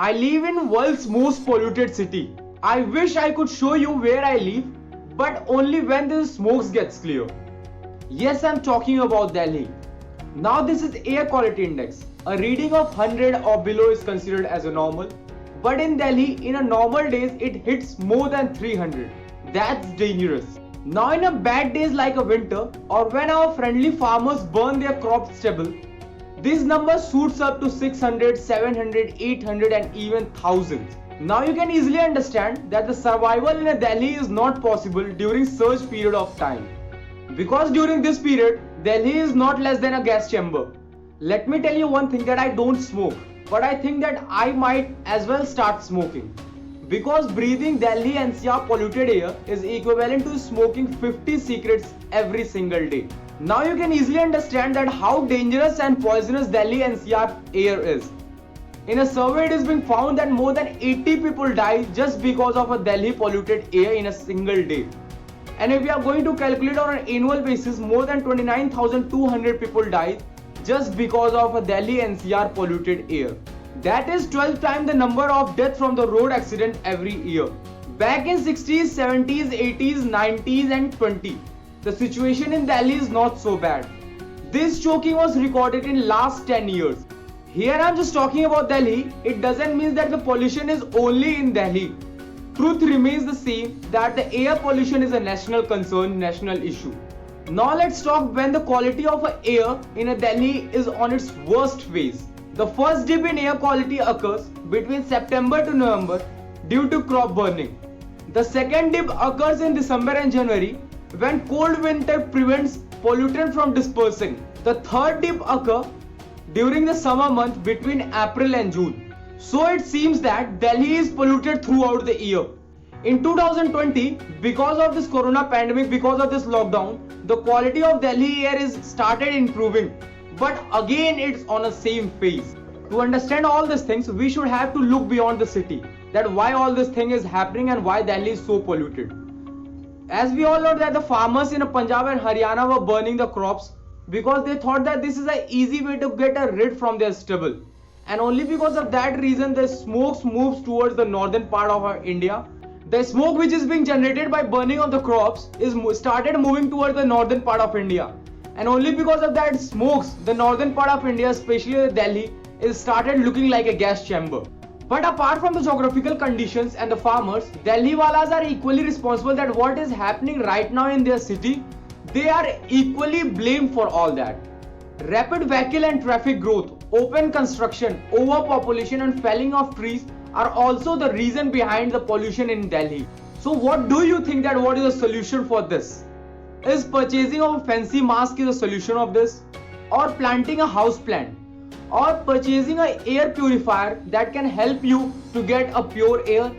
I live in world's most polluted city. I wish I could show you where I live, but only when the smoke gets clear. Yes, I'm talking about Delhi. Now this is air quality index. A reading of 100 or below is considered as a normal. But in Delhi, in a normal days, it hits more than 300. That's dangerous. Now in a bad days like a winter or when our friendly farmers burn their crops stubble, this number shoots up to 600, 700, 800 and even thousands. Now you can easily understand that the survival in a Delhi is not possible during such period of time. Because during this period, Delhi is not less than a gas chamber. Let me tell you one thing, that I don't smoke, but I think that I might as well start smoking. Because breathing Delhi NCR polluted air is equivalent to smoking 50 cigarettes every single day. Now you can easily understand that how dangerous and poisonous Delhi NCR air is. In a survey, it is being found that more than 80 people die just because of a Delhi polluted air in a single day. And if we are going to calculate on an annual basis, more than 29,200 people die just because of a Delhi NCR polluted air. That is 12 times the number of deaths from the road accident every year. Back in 60s, 70s, 80s, 90s and 20s, the situation in Delhi is not so bad. This choking was recorded in last 10 years. Here I am just talking about Delhi. It doesn't mean that the pollution is only in Delhi. Truth remains the same, that the air pollution is a national concern, national issue. Now let's talk when the quality of air in a Delhi is on its worst phase. The first dip in air quality occurs between September to November due to crop burning. The second dip occurs in December and January when cold winter prevents pollutant from dispersing. The third dip occurs during the summer month between April and June. So it seems that Delhi is polluted throughout the year. In 2020, because of this corona pandemic, because of this lockdown, the quality of Delhi air is started improving. But again it's on a same phase. To understand all these things, we should have to look beyond the city. That why all this thing is happening and why Delhi is so polluted. As we all know that the farmers in Punjab and Haryana were burning the crops because they thought that this is an easy way to get rid from their stubble. And only because of that reason the smoke moves towards the northern part of our India. The smoke which is being generated by burning of the crops is started moving towards the northern part of India. And only because of that smokes, the northern part of India, especially Delhi, is started looking like a gas chamber. But apart from the geographical conditions and the farmers, Delhi walas are equally responsible that what is happening right now in their city, they are equally blamed for all that. Rapid vehicle and traffic growth, open construction, overpopulation and felling of trees are also the reason behind the pollution in Delhi. So what do you think that what is the solution for this? Is purchasing of a fancy mask is a solution of this? Or planting a house plant? Or purchasing an air purifier that can help you to get a pure air?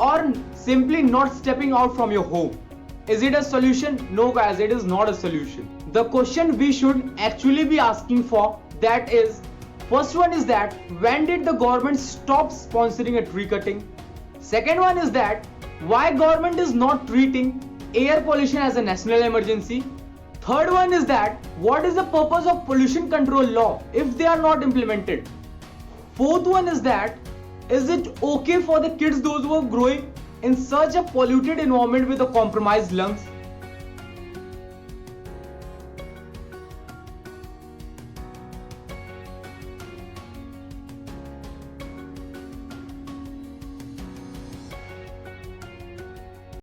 Or simply not stepping out from your home? Is it a solution? No guys, it is not a solution. The question we should actually be asking for that is, first one is that when did the government stop sponsoring a tree cutting? Second one is that why government is not treating air pollution as a national emergency? Third one is that what is the purpose of pollution control law if they are not implemented? Fourth one is that is it okay for the kids those who are growing in such a polluted environment with a compromised lungs?